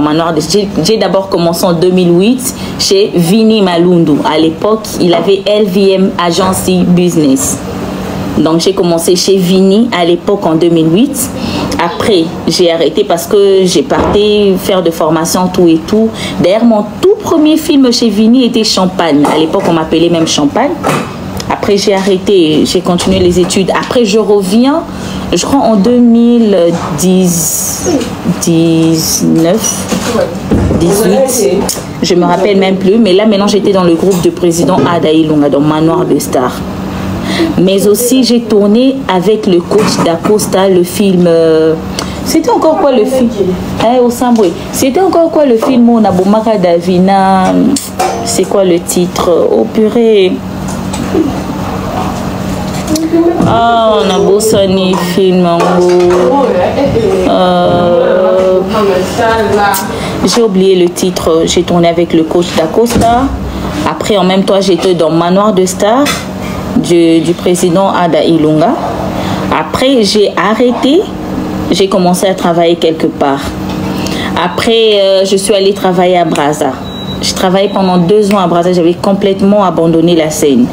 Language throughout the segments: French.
Manoir de Star. J'ai d'abord commencé en 2008 chez Vini Malundu. À l'époque, il avait LVM Agency Business. Donc j'ai commencé chez Vini à l'époque en 2008. Après, j'ai arrêté parce que j'ai parti faire de formation, tout et tout. D'ailleurs, mon tout premier film chez Vini était Champagne. À l'époque, on m'appelait même Champagne. Après, j'ai arrêté, j'ai continué les études. Après, je reviens, je crois en 2019, 18. Je me rappelle même plus. Mais là, maintenant, j'étais dans le groupe de président Ada Ilunga, dans Manoir de Star. Mais aussi, j'ai tourné avec le coach d'Acosta, le film... C'était encore quoi le film? Au Samboué. C'était encore quoi le film où on a Bomaka Davina? C'est quoi le titre? Oh purée. Ah, on a Bossani film en gros. J'ai oublié le titre. J'ai tourné avec le coach d'Acosta. Après, en même temps, j'étais dans Manoir de Star du président Ada Ilunga. Après, j'ai arrêté. J'ai commencé à travailler quelque part. Après, je suis allée travailler à Brazza. J'ai travaillé pendant 2 ans à Brazza. J'avais complètement abandonné la scène.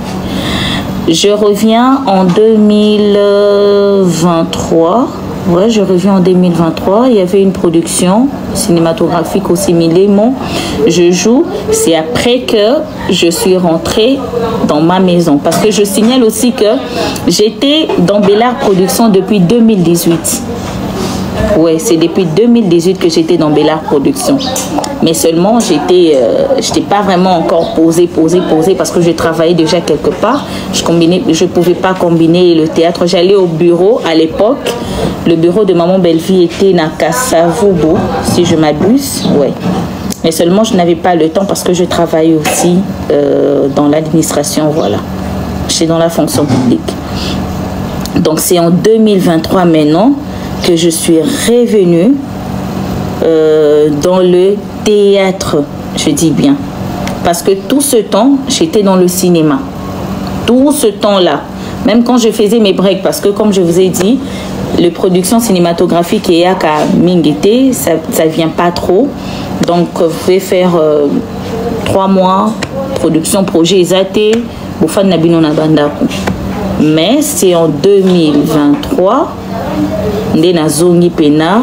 Je reviens en 2023. Ouais, je reviens en 2023. Il y avait une production cinématographique au Similémon. Je joue. C'est après que je suis rentrée dans ma maison. Parce que je signale aussi que j'étais dans Bellard Productions depuis 2018. Ouais, c'est depuis 2018 que j'étais dans Bellard Productions. Mais seulement, j'étais pas vraiment encore posée parce que je travaillais déjà quelque part. Je pouvais pas combiner le théâtre. J'allais au bureau à l'époque. Le bureau de Maman Belleville était à Kassavobo, si je m'abuse. Ouais. Mais seulement, je n'avais pas le temps parce que je travaille aussi dans l'administration. Voilà. J'étais dans la fonction publique. Donc, c'est en 2023 maintenant que je suis revenue dans le théâtre, je dis bien. Parce que tout ce temps, j'étais dans le cinéma. Tout ce temps-là. Même quand je faisais mes breaks, parce que comme je vous ai dit, les productions cinématographiques et à Mingete, ça ne vient pas trop. Donc, vous pouvez faire 3 mois, production, projet Esaté, Boufan Nabino Nabandaku. Mais c'est en 2023, nde na zongi pena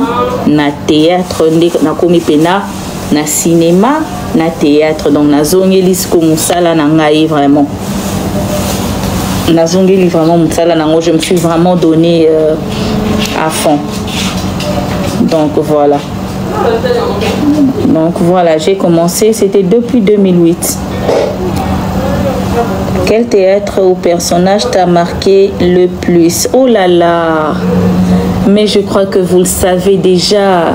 na théâtre, nde na komi pena na cinéma, na théâtre. Donc na zongi lisko musala na ngai vraiment. Na zongi vraiment musala na ngo, je me suis vraiment donné à fond. Donc voilà. Donc voilà, j'ai commencé, c'était depuis 2008. Quel théâtre ou personnage t'a marqué le plus? Oh là là! Mais je crois que vous le savez déjà.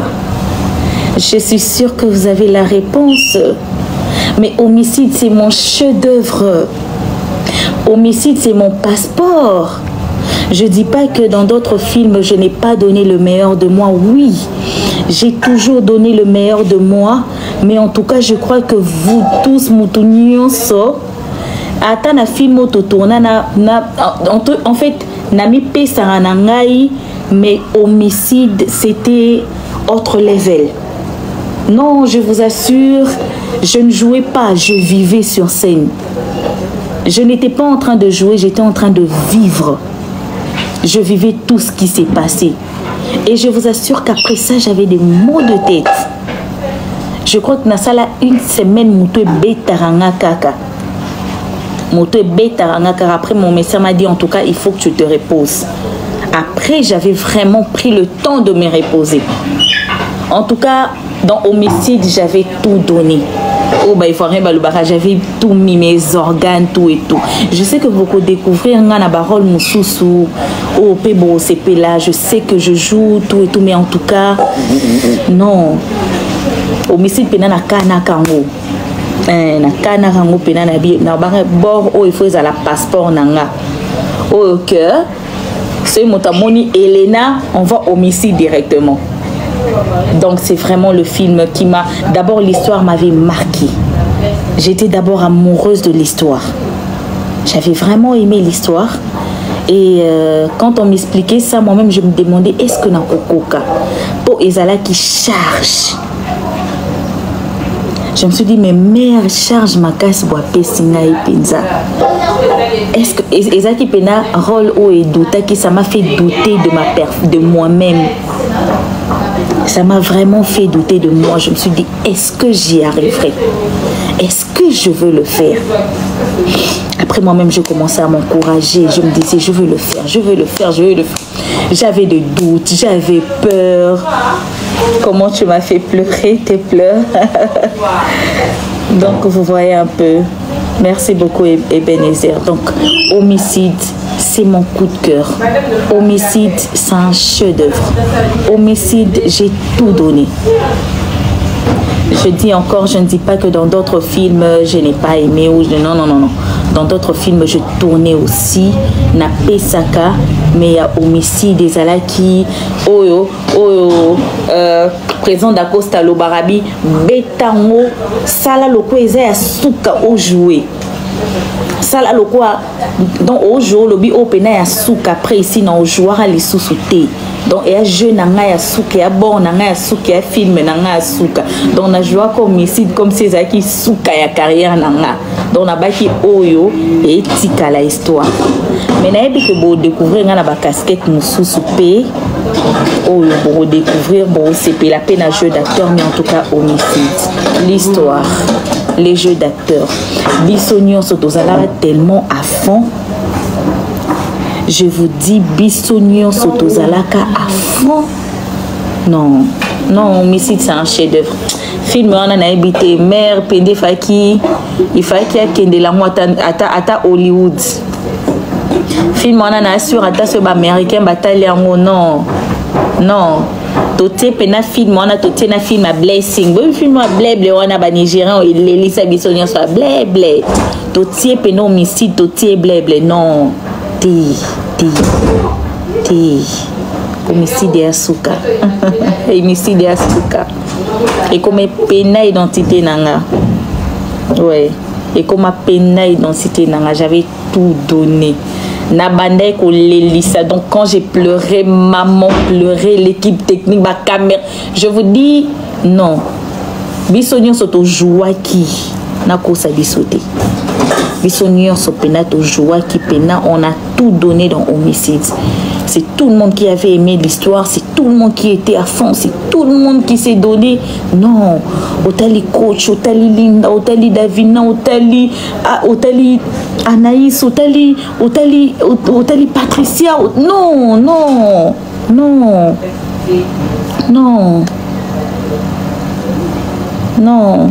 Je suis sûre que vous avez la réponse. Mais Homicide, c'est mon chef-d'œuvre. Homicide, c'est mon passeport. Je ne dis pas que dans d'autres films, je n'ai pas donné le meilleur de moi. Oui, j'ai toujours donné le meilleur de moi. Mais en tout cas, je crois que vous tous, Moutounion, so, ata na film tourna en fait nami pesa na ngai, mais Homicide c'était autre level. Non, je vous assure, je ne jouais pas, je vivais sur scène. Je n'étais pas en train de jouer, j'étais en train de vivre. Je vivais tout ce qui s'est passé. Et je vous assure qu'après ça, j'avais des maux de tête. Je crois que dans ça là, 1 semaine, moutou betaranga kaka. Après, mon médecin m'a dit, en tout cas, il faut que tu te reposes. Après, j'avais vraiment pris le temps de me reposer. En tout cas, dans Homicide, j'avais tout donné. Oh, bah, il faut rien, j'avais tout mis, mes organes, tout et tout. Je sais que beaucoup découvrir un barol moussousou, oh, pébo, c'est là, je sais que je joue, tout et tout, mais en tout cas, non. Homicide, pénana, kana, kango. Na kana rango pena na bi na ba bord o il faut la passeport nanga au cœur c'est motamoni Elena, on va Homicide directement. Donc c'est vraiment le film qui m'a d'abord, l'histoire m'avait marqué. J'étais d'abord amoureuse de l'histoire, j'avais vraiment aimé l'histoire. Et quand on m'expliquait ça, moi-même je me demandais est-ce que na kokoka pour ezala qui charge Je me suis dit, mais mère, charge ma casse, bois, pessinga et pinza. Est-ce que Ezaki Pena, rôle ou et douta, qui ça m'a fait douter de moi-même. Ça m'a vraiment fait douter de moi. Je me suis dit, est-ce que j'y arriverai? Est-ce que je veux le faire? Après moi-même, j'ai commencé à m'encourager. Je me disais, je veux le faire, je veux le faire, je veux le faire. J'avais des doutes, j'avais peur. Comment tu m'as fait pleurer, tes pleurs? Donc, vous voyez un peu. Merci beaucoup, Ebenezer. Donc, Homicide, c'est mon coup de cœur. Homicide, c'est un chef-d'œuvre. Homicide, j'ai tout donné. Je dis encore, je ne dis pas que dans d'autres films, je n'ai pas aimé. Ou non, non, non, non. Dans d'autres films, je tournais aussi. Na Pesaka, mais il y a Homicide, des Alaki, Oyo, présent d'Acosta Lobarabi, Betango, Sala Loko, Ezaya Souka au jouet. Sala Loko, donc au jour, le bi opena ya Souka, après ici, non, au joueur à l'issouté. Donc, il y a jeune nanga ya souka, il y a bon nanga ya souka, il y a film nanga ya souka. Donc, on a joué comme Homicide, comme ces qui souka ya carrière nanga. Donc, on a baki oyo et tika la histoire. Mais na ebi que vous découvrir na ba casquette moussou soupé, oyo pour découvrir bon c'est la peine à jeu d'acteur, mais en tout cas Homicide, l'histoire, les jeux d'acteurs. Bissonion Sotozala tellement à fond. Je vous dis, Bissonion Sotozalaka à fond. Non, non, Homicide, c'est un chef-d'œuvre. Film, on a habité mère, Pende Faki, il fallait qu'il y ait Kende la à Hollywood. Film, on a sur ce américain, bataille en non, non. Toté pena film, on a toté na film à Blessing. Bon film à Blé, on a Nigérian, Elisa Bissonion soit Blé. Toté pena Homicide, toté Blé, non. Homicide et Asuka. Homicide et Asuka. Et comme pena identité nanga. Ouais. Et comme pena identité nanga, j'avais tout donné. Nabandai ko lelisa. Donc quand j'ai pleuré, maman pleurait, l'équipe technique, ma caméra. Je vous dis non. Bissonion soto joie qui n'a qu'au sabisoté. Bissonion so pena to joie qui pena, on a tout donné dans Homicide. C'est tout le monde qui avait aimé l'histoire, c'est tout le monde qui était à fond, c'est tout le monde qui s'est donné. Non, Otali coach, Otali Linda, Otali Davina, Otali Anaïs, Otali Patricia. Non, non, non, non, non.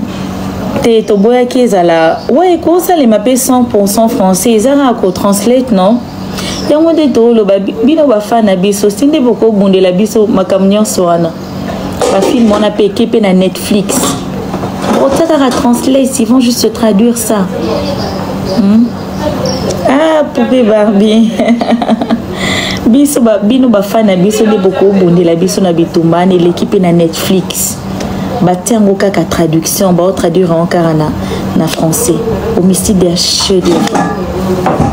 To boya qui est là. Ouais, comment ça les mapper 100% français, ils ont translate non? Il y a un de tout le bino ba fan abiso, c'est beaucoup bonde la biso makamnyon soana. Ba film on a payé pe na Netflix. Bon ça va translate, ils vont juste traduire ça. Ah poupée Barbie. Biso ba bino ba fan abiso de beaucoup bonde la biso na bitumba et l'équipe na Netflix. Batiango kaka traduction, ba traduire en carana na français. Homicide est un chef-d'œuvre.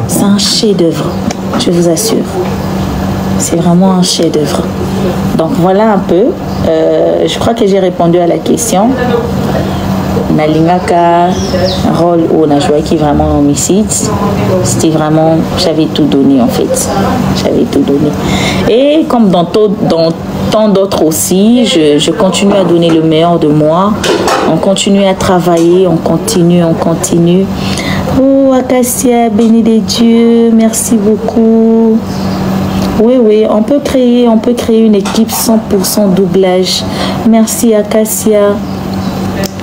C'est un chef-d'œuvre, je vous assure. C'est vraiment un chef-d'œuvre. Donc voilà un peu. Je crois que j'ai répondu à la question. Nalingaka, rôle où on a joué qui vraiment Homicide. C'était vraiment, j'avais tout donné en fait. J'avais tout donné. Et comme dans tant d'autres aussi, je continue à donner le meilleur de moi. On continue à travailler, on continue. Oh Acacia, béni des dieux, merci beaucoup. Oui, on peut créer une équipe 100% doublage. Merci Acacia.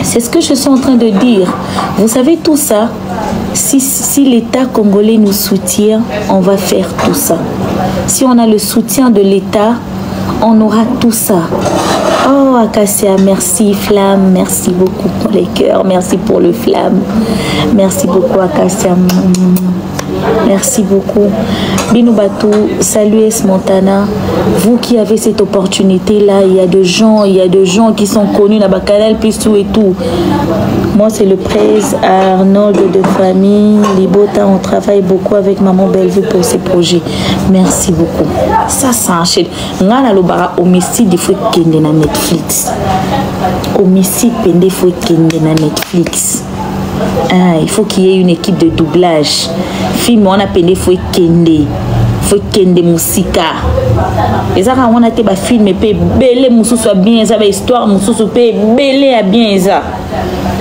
C'est ce que je suis en train de dire. Vous savez tout ça, si l'État congolais nous soutient, on va faire tout ça. Si on a le soutien de l'État, on aura tout ça. Oh Acacia, merci Flamme, merci beaucoup pour les cœurs, merci pour le Flamme. Merci beaucoup Acacia. Merci beaucoup. Binoubatu, salut Montana. Vous qui avez cette opportunité-là, il y a de gens qui sont connus dans le canal, puis tout et tout. Moi, c'est le presse Arnold de famille. Libota, on travaille beaucoup avec Maman Bellevue pour ces projets. Merci beaucoup. Ça s'enchaîne. Ngana Lobara Homicide, il faut qu'il y ait Netflix. Homicide pendant faut qu'il na Netflix. Ah, il faut qu'il y ait une équipe de doublage. Film on a pendant faut kende musika. Eza ka on a te ba film pe belé mususu bien eza ba histoire mususu pe belé a bien eza.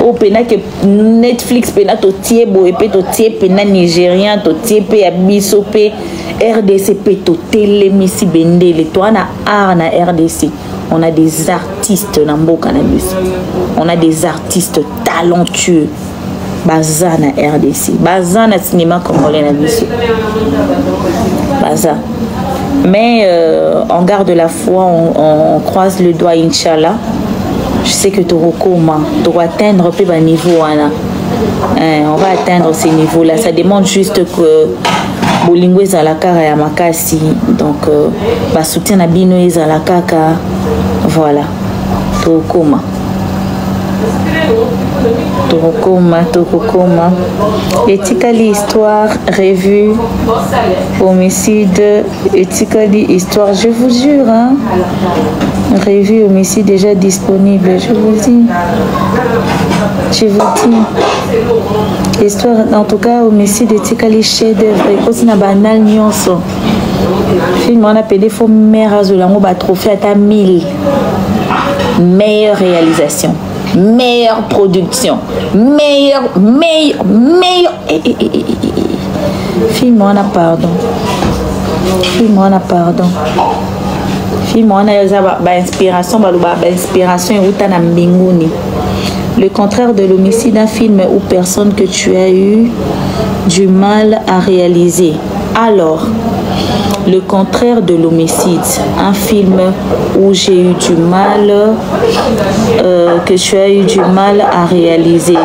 O pena que Netflix pena to tie bo et pe to tie pena nigérien to tie pe ya biso pe RDC pe to télé misi bendele to na art na RDC. On a des artistes na mboka na biso. On a des artistes talentueux. Baza na RDC, baza na cinéma congolais na biso. Baza. Mais on garde la foi, on croise le doigt, Inch'Allah. Je sais que Torokoma doit atteindre peu bas niveau. On va atteindre ces niveaux-là. Ça demande juste que Bolingo ezalaka ya makasi. Donc, ba soutien na bino ezalaka. Voilà. Torokoma. Torokoma. Etikali histoire, revue, homicide, Etikali histoire, je vous jure, hein. Revue, homicide déjà disponible, je vous dis. Histoire, en tout cas, homicide, Etikali chef-d'œuvre, et aussi na banal nyonso. Film on a payé faux mère azolango ba trophée à ta 1000. Meilleure réalisation. Meilleure production, meilleur. Film on a pardon. Film on a inspiration, inspiration et na mbinguni. Le contraire de l'homicide, un film ou personne que tu as eu du mal à réaliser. Alors, le contraire de l'homicide, un film où j'ai eu du mal, que tu as eu du mal à réaliser.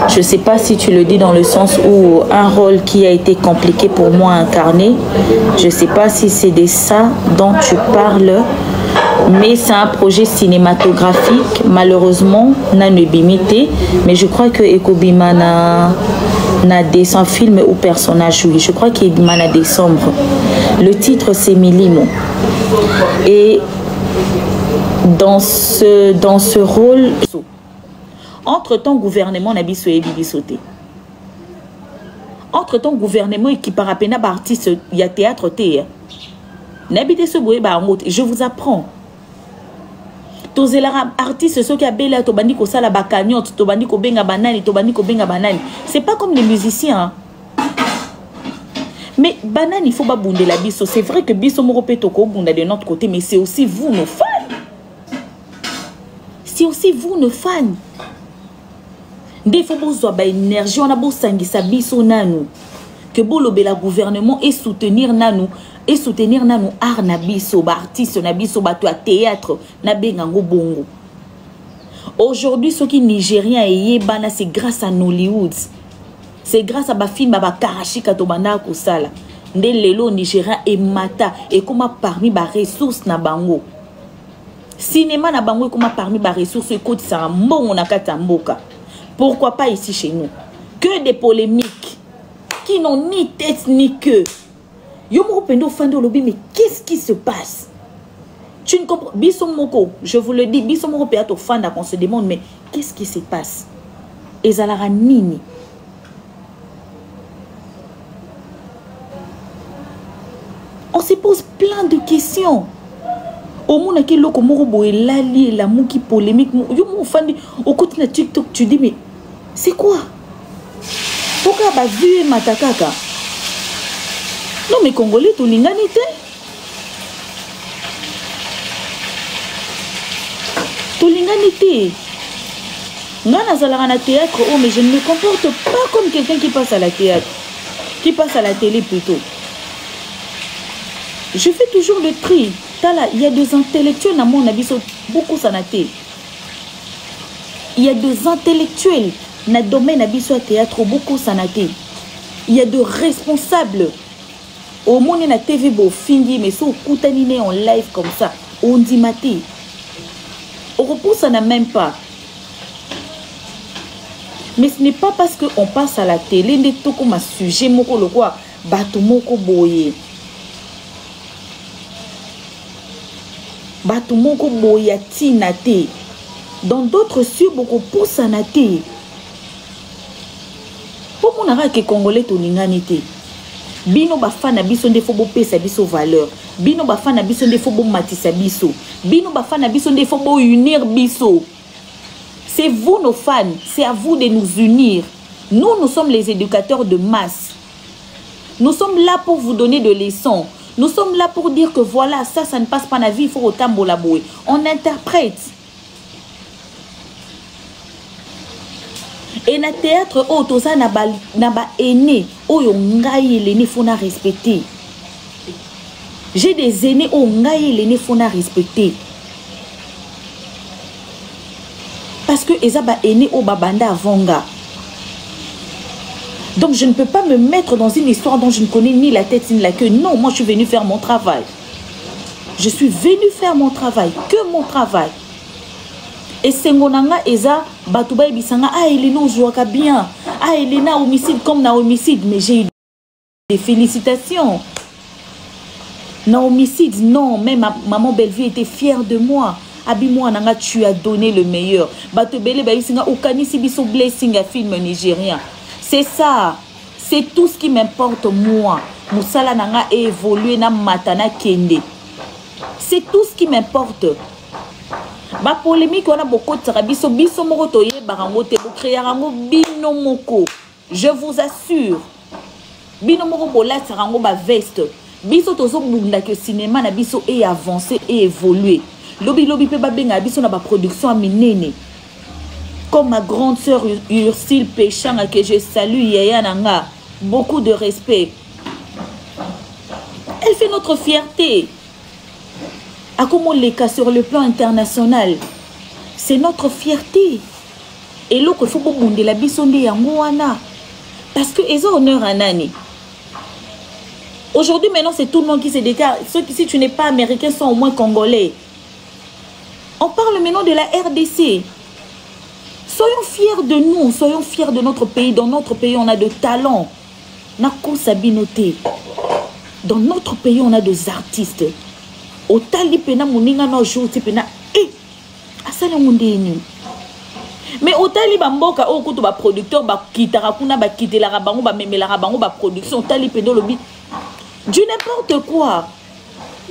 Je ne sais pas si tu le dis dans le sens où un rôle qui a été compliqué pour moi à incarner. Je ne sais pas si c'est de ça dont tu parles, mais c'est un projet cinématographique. Malheureusement, n'a ne bimité, mais je crois que Ekobima n'a descend film ou personnage, oui. Je crois qu'il m'a décembre. Le titre c'est Milimo. Et dans ce rôle, entre-temps gouvernement n'a biso et bibisoté. Entre-temps gouvernement qui par appena artiste il y a théâtre té. N'habitez ce boé ba je vous apprends. Tozelara artiste ceux qui a bela to bandi ko sala ba cagnotte to bandi ko benga banani to bandi ko benga banani. C'est pas comme les musiciens. Hein. Mais banani il faut pas bounder la biso. C'est vrai que biso moko pe to ko bunda de notre côté, mais c'est aussi vous nos fans. C'est aussi vous nos fans. Des fois besoin ba énergie on a beau sangisa biso nanu que bolobela gouvernement et soutenir nanu. Et soutenir nanu art na biso ba artiste na biso ba théâtre na bengango bongo. Aujourd'hui ceux qui nigériens et yebana c'est grâce à Nollywood. C'est grâce à ba film ba karashika to bana ko sala. Nde lelo nigérien et mata et comment parmi ba ressources na bango. Cinéma na bango comment parmi ba ressources écoute ça mbongo na kata mboka. Pourquoi pas ici chez nous? Que des polémiques qui n'ont ni tête ni queue. Mais qu'est-ce qui se passe? Tu ne comprends pas. Je vous le dis, on se demande, mais qu'est-ce qui se passe? Ezalara nini? On se pose plein de questions. Au monde qui loko morobo et lali la mou qui polémique. Yo mon fan au côté de TikTok tu dis mais c'est quoi? Pourquoi ba vu matakaka? Non mais Congolais tout l'inganité. Tout l'inganité. Ngana zalara na théâtre oh mais je ne me comporte pas comme quelqu'un qui passe à la théâtre, qui passe à la télé plutôt. Je fais toujours le tri. Il y a des intellectuels dans mon avis beaucoup sanaté. Il y a des intellectuels dans le domaine abisso théâtre beaucoup sanaté. Il y a des responsables. Au monde na TV bo fingi mais so koutanine en live comme ça on dit maté. On repousse ça n'a même pas. Mais ce n'est pas parce que on passe à la télé ne to comme un sujet moko le quoi bato moko boye. Bato moko boya tinate. Dans d'autres cieux, beaucoup pour sanaté. Pour mon ara que Congolais toninganité. Bino bafana biso nde fo bo pesa biso valeur. Bino bafana biso nde fo bo matisa biso. Bino bafana biso nde fo bo unir biso. C'est vous nos fans, c'est à vous de nous unir. Nous sommes les éducateurs de masse. Nous sommes là pour vous donner de leçons. Nous sommes là pour dire que voilà, ça ne passe pas dans la vie, il faut autant bolabouer. On interprète. Et dans le théâtre, oh, tout ça n'a pas aîné. Oh, il faut respecter. J'ai des aînés, oh, il faut respecter. Parce que les aînés, oh, babanda avonga. Donc je ne peux pas me mettre dans une histoire dont je ne connais ni la tête ni la queue. Non, moi je suis venue faire mon travail. Je suis venue faire mon travail, que mon travail. Et Sengonanga Eza, Batouba et Bissanga, ah Elena jouaka bien, ah Elena homicide comme na homicide, mais j'ai eu des félicitations. Na homicide, non, même maman Bellevue était fière de moi. Abi-moi, Nanga, tu as donné le meilleur. Batobele Baïsinga, Okanisi Biso blessing à film nigérien. C'est ça, c'est tout ce qui m'importe moi. Moussala Nanga a évolué na matana kende. C'est tout ce qui m'importe. Ba polémique on a beaucoup de biso biso moko toye barangote bo créer rango bino moko. Je vous assure. Bino moko bola rango ba veste. Biso tozo bunda que cinéma na biso est avancé et évolué. Lobi lobi pe ba benga biso na ba production a minene. Comme ma grande sœur Ursule Péchang, que je salue, Yaya Nanga, beaucoup de respect. Elle fait notre fierté. À comment les cas sur le plan international, c'est notre fierté. Et là, il faut que la bisonde yangouana. Parce que ils ont honneur à Nani. Aujourd'hui, maintenant, c'est tout le monde qui se déclare. Ceux qui, si tu n'es pas américain, sont au moins congolais. On parle maintenant de la RDC. Soyons fiers de nous, soyons fiers de notre pays. Dans notre pays, on a de talents. Dans notre pays, on a des artistes. Au tali pena muninga no jour pena asala mundeni. Mais au tali bamboka o kutu ba producteur ba kitara kuna ba kitela bango ba memela bango ba production tali pena lobi du n'importe quoi.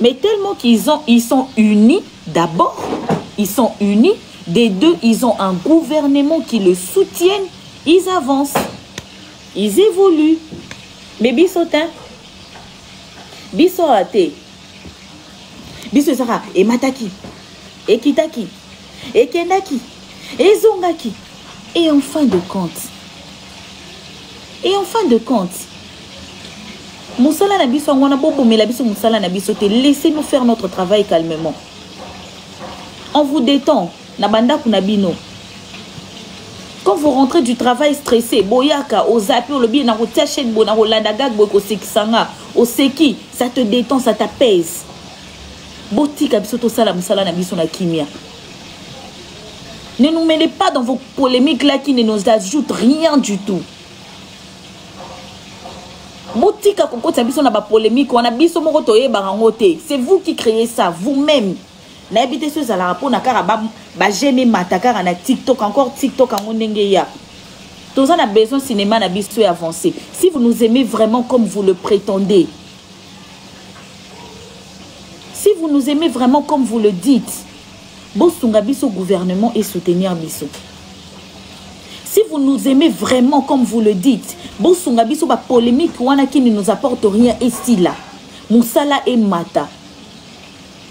Mais tellement ils sont unis d'abord, ils sont unis. Des deux, ils ont un gouvernement qui le soutienne. Ils avancent. Ils évoluent. Mais bisotin. Bisoate. Bisosara. Et mataki. Et kitaki. Et kendaki. Et zongaki. Et en fin de compte. Moussala na biso ngwana bobo mais la biso moussala na biso te. Laissez-nous faire notre travail calmement. On vous détend. Nabanda kunabino. Quand vous rentrez du travail stressé, boyaka, au zapi, au lobby, na rotiachène, na rolandagag, boyko sekisanga, au seki, ça te détend, ça t'apaise. Botika bisoto sala musala na biso na kimia. Ne nous mêlez pas dans vos polémiques là qui ne nous ajoutent rien du tout. Botika kokota biso na ba polémique, on a biso moko toye barangote. C'est vous qui créez ça, vous-même. Na habité ce la rapport na karaba ba gêner matakara na TikTok encore TikTok en ndengeya. Tous on a besoin cinéma na biso avancé. Si vous nous aimez vraiment comme vous le prétendez. Si vous nous aimez vraiment comme vous le dites. Bosunga biso gouvernement et soutenir biso. Si vous nous aimez vraiment comme vous le dites, bosunga biso ba polémique wana qui ne nous apporte rien ici là. Moussala et Mata.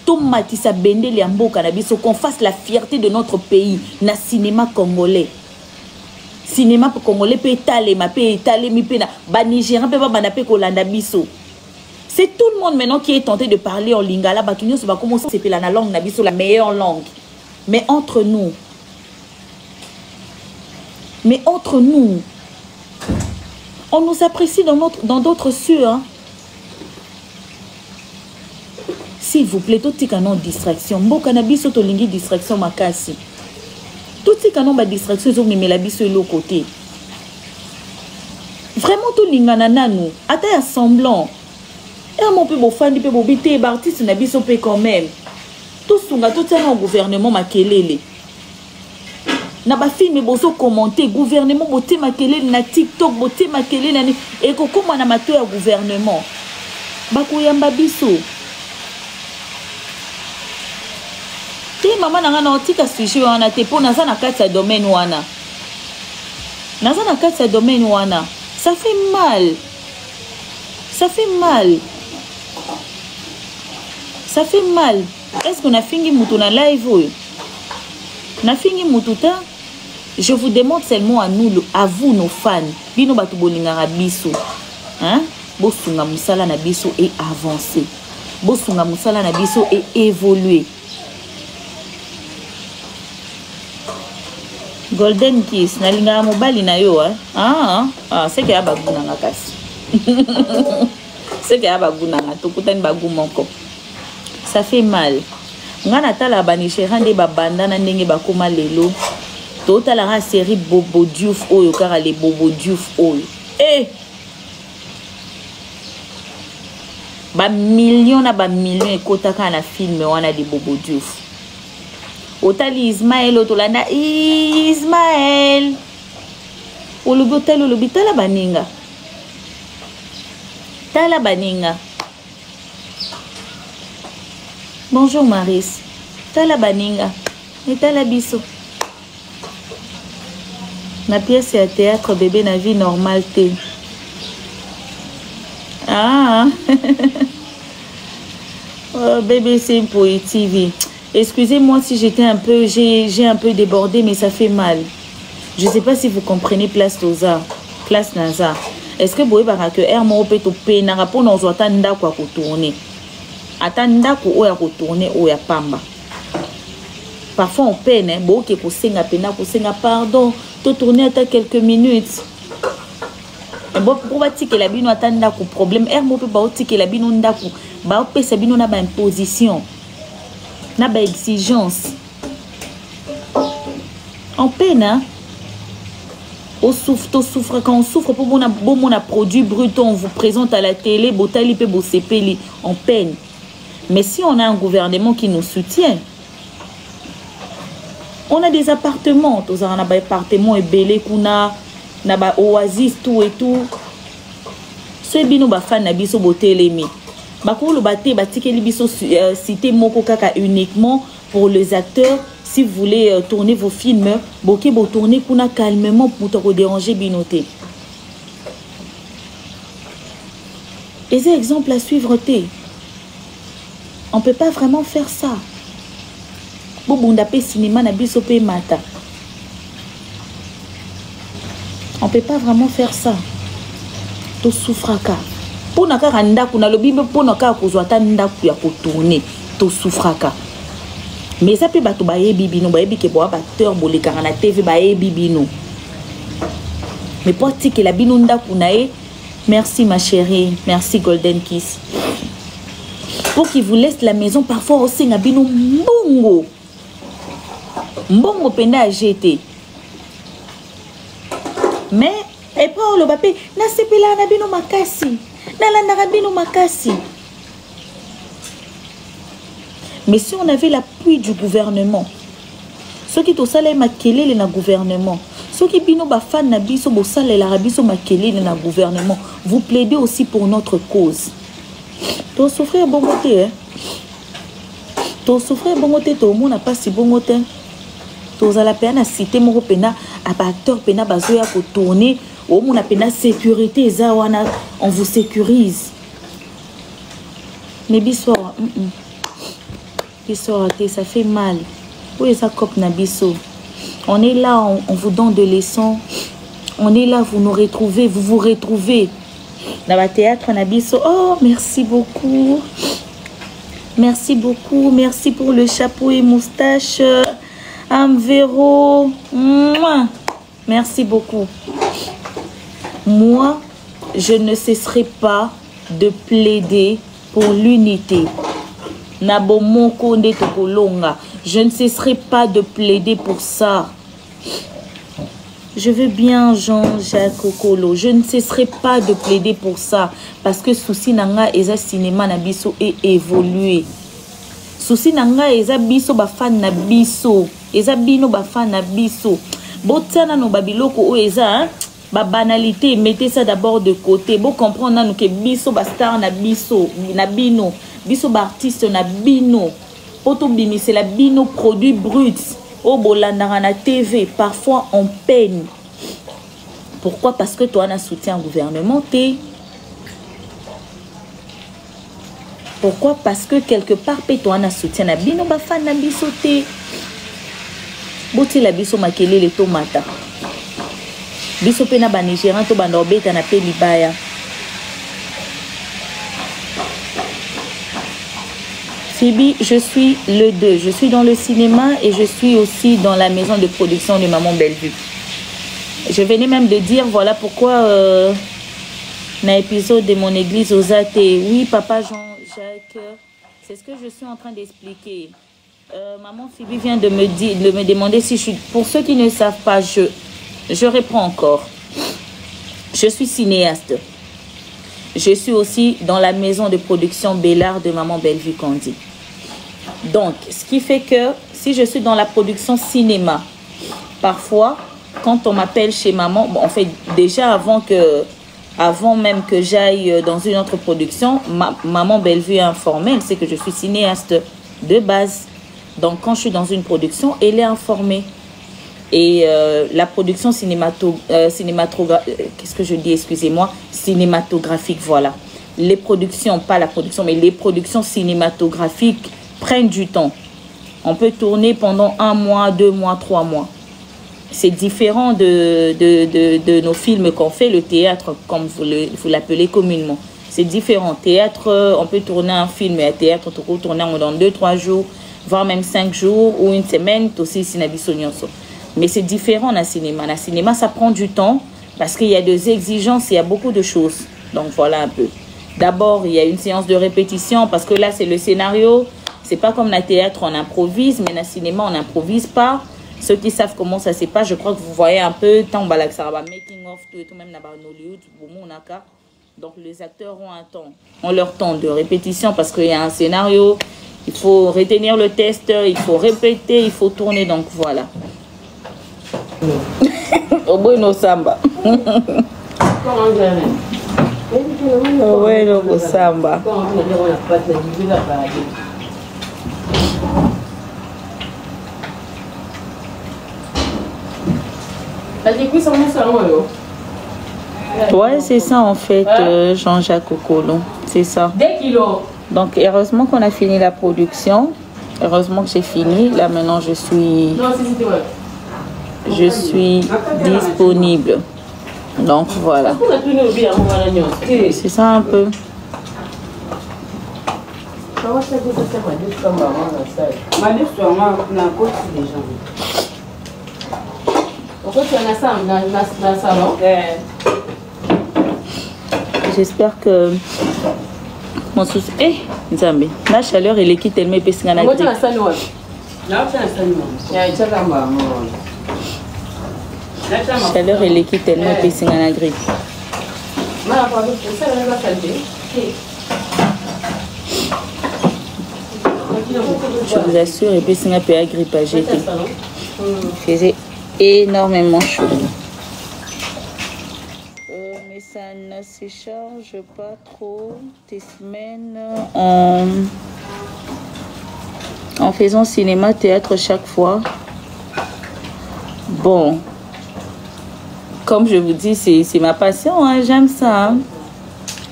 Matissa Bende Liamboka Nabiso, qu'on fasse la fierté de notre pays, na cinéma congolais. Cinéma congolais peut étaler, ma peut étaler, mi peut na ba Nigérien peut pas banape kolanda biso. C'est tout le monde maintenant qui est tenté de parler en lingala, ba kinyo va commencer c'est la langue nabiso la meilleure langue. Mais entre nous, on nous apprécie dans d'autres cieux, hein. S'il vous plaît, tout tika non distraction. Mbo cannabis auto lingi distraction makasi. Tout tika non ba distraction zo mimela biso de l'autre côté. Vraiment tout lingana nanu. Ata ya semblant. Et mon peu beau fan pe bobité artiste na biso pe quand même. Tout sunga tout ça au gouvernement makelele. na ba film bozo commenter gouvernement boté makele na TikTok boté makele na et ko koma na mato ya gouvernement bakoyamba biso te mama nanga na otika sujet wana te po naza na kati ya domaine wana naza na kati ya domaine wana ça fait mal ça fait mal est-ce qu'on a fini mutu na live oyo na fini mutu ta je vous demande seulement à vous nos fans bino batu bolingaka biso hein bosunga musala na biso et avancer bosunga musala na biso et évoluer. Golden Kiss nalinga mobali na yo c'est que abaguna nga kasi c'est que abaguna nga tokutani bagu moko ça fait mal ngana tala ba Nigérian de babanda na ndenge bakoma lelo to tala la série Bobo Diouf oyo kaka les Bobo Diouf oyo ba million na ba million ekotaka na film wana de Bobo Diouf. Otali Ismaël otolanda Ismaël olobi tala baninga bonjour Maris tala baninga et tala biso na pièce ya théâtre bébé na vie normale te oh, bébé c'est pour TV. Excusez-moi si j'étais un peu, j'ai un peu débordé, mais ça fait mal. Je ne sais pas si vous comprenez place Toza, place Naza. Est-ce que vous voyez que air mo peut to pe na rapport nous attendre quoi pour tourner. Attendre quoi ya tourner ou ya pamba. Parfois on peine hein, bon que pour senga pena pour senga pardon, to tourner à quelques minutes. Bon pour bati que la bino attendre quoi problème air mo peut ba que la bino ndako ba pe sa bino na ba imposition. Na ba exigence en peine hein? On souffre quand on souffre pour mon produit brut on vous présente à la télé botali pe bosepeli en peine. Mais si on a un gouvernement qui nous soutient, on a des appartements, on a des appartements et belé kuna na ba oasis tout et tout. Ce bino ba fan na biso botelemi. Bakolo bate batikeli biso cité moko kaka uniquement pour les acteurs. Si vous voulez tourner vos films, boké bo tourner kuna calmement pour te déranger binoté. Et c'est exemple à suivre té. On peut pas vraiment faire ça. Bobunda pe cinéma na biso pe mata. On peut pas vraiment faire ça. To souffraka. Pour na ka ndaku na lobi pour na ka kozwa ta ndaku ya ko tourner to souffraka. Mais ça peut bato baye bibino baye bike bo acteur boleka na TV baye bibino. Mais pour ti que la bino ndaku nae. Merci ma chérie, merci Golden Kiss. Pour qu'il vous laisse la maison parfois aussi na bino mbongo. Mbongo penda a jeté. Mais et pas le bapé na sepela na bino makasi. Na landa bino makasi. Mais si on avait l'appui du gouvernement, ceux qui ont salé makele le gouvernement, ceux qui bino ba fan na biso bo salé la rabiso makele le gouvernement, vous plaidez aussi pour notre cause. To souffrir bon côté hein. To souffrir bon côté to monde n'a pas si bon côté. To za la peine cité mon pena à acteur pena bazoya ko tourner au monde a pena sécurité za wana on vous sécurise. Mais biso ça fait mal. Oui, ça coupe nabiso. On est là, on vous donne des leçons. On est là, vous nous retrouvez, vous vous retrouvez. Dans le théâtre nabiso. Oh, merci beaucoup. Merci beaucoup. Merci pour le chapeau et moustache. Amvero. Merci beaucoup. Moi, je ne cesserai pas de plaider pour l'unité. Je ne cesserai pas de plaider pour ça. Je veux bien Jean-Jacques Okolo. Je ne cesserai pas de plaider pour ça. Parce que souci nanga eza cinéma na biso est évolué. Souci nanga eza biso ba fan na biso. Eza bino ba fan na biso. Botana no babiloko oeza, ba banalité, mettez ça d'abord de côté. Bon comprendre nous que biso ba star na biso, na bino, biso ba artiste na bino. Poto bimi c'est la bino produit brut. Au bolandara na TV, parfois on peine. Pourquoi? Parce que toi on a soutien gouvernemental. Pourquoi? Parce que quelque part toi on a soutien na bino ba fan na biso te. Boti la biso makele le tomata. Biso pe na ba Nigérian to ba ndobeta na pe libaya. Phoebe, je suis le 2. Je suis dans le cinéma et je suis aussi dans la maison de production de Maman Bellevue. Je venais même de dire, voilà pourquoi dans l'épisode de mon église aux athées. Oui, papa Jean-Jacques, c'est ce que je suis en train d'expliquer. Maman Phoebe vient de me demander si je suis... Pour ceux qui ne savent pas, je réponds encore. Je suis cinéaste. Je suis aussi dans la maison de production Bellard de Maman Bellevue Candy. Donc, ce qui fait que si je suis dans la production cinéma, parfois, quand on m'appelle chez maman, bon, en fait, déjà avant même que j'aille dans une autre production, Maman Bellevue est informée, elle sait que je suis cinéaste de base. Donc, quand je suis dans une production, elle est informée. Et la production qu'est-ce que je dis, excusez-moi, cinématographique, voilà. Les productions, pas la production, mais les productions cinématographiques prennent du temps. On peut tourner pendant 1 mois, 2 mois, 3 mois. C'est différent de nos films qu'on fait, le théâtre, comme vous l'appelez communément. C'est différent. Théâtre, on peut tourner un film, et à théâtre, on peut tourner dans 2-3 jours, voire même 5 jours ou une semaine, aussi sinabisonyoso. Mais c'est différent dans le cinéma. Dans le cinéma, ça prend du temps parce qu'il y a des exigences, il y a beaucoup de choses. Donc voilà un peu. D'abord, il y a une séance de répétition parce que là, c'est le scénario. C'est pas comme dans le théâtre, on improvise, mais dans le cinéma, on n'improvise pas. Ceux qui savent comment ça se passe, je crois que vous voyez un peu, tant que ça va making of, tout et tout, même dans Hollywood, donc les acteurs ont leur temps de répétition parce qu'il y a un scénario, il faut retenir le test, il faut répéter, il faut tourner, donc voilà. Au bueno samba. Au bueno samba. Ouais, c'est ça en fait, Jean-Jacques Okolo. C'est ça. Donc, heureusement qu'on a fini la production. Heureusement que j'ai fini. Là, maintenant, je suis disponible. Donc, voilà. C'est ça un peu. J'espère que mon souci. Eh, Nzambe, la chaleur elle est qui tellement épaisse dans la grippe. Chaleur elle est qui tellement épaisse dans la grippe. Je vous assure, et puis c'est un peu à grippe à jeter. Il faisait énormément chaud. Mais ça ne se charge pas trop tes semaines en faisant cinéma, théâtre chaque fois. Bon, comme je vous dis, c'est ma passion, hein, j'aime ça. Hein.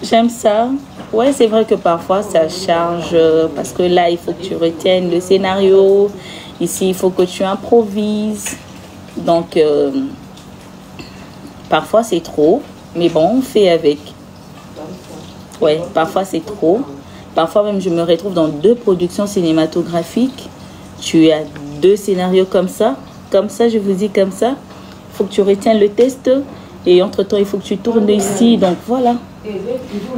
J'aime ça. Ouais, c'est vrai que parfois ça charge parce que là, il faut que tu retiennes le scénario. Ici, il faut que tu improvises. Donc, parfois c'est trop. Mais bon, on fait avec. Ouais, parfois c'est trop. Parfois même, je me retrouve dans 2 productions cinématographiques. Tu as 2 scénarios comme ça. Comme ça, je vous dis comme ça. Il faut que tu retiennes le test. Et entre-temps, il faut que tu tournes ici. Donc, voilà.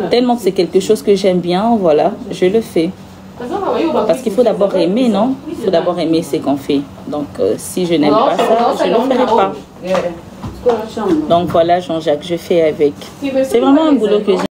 Tellement que c'est quelque chose que j'aime bien, voilà, je le fais. Parce qu'il faut d'abord aimer, non? Il faut d'abord aimer ce qu'on fait. Donc, si je n'aime pas ça, je ne le ferai pas. Donc, voilà, Jean-Jacques, je fais avec. C'est vraiment un boulot que j'aime.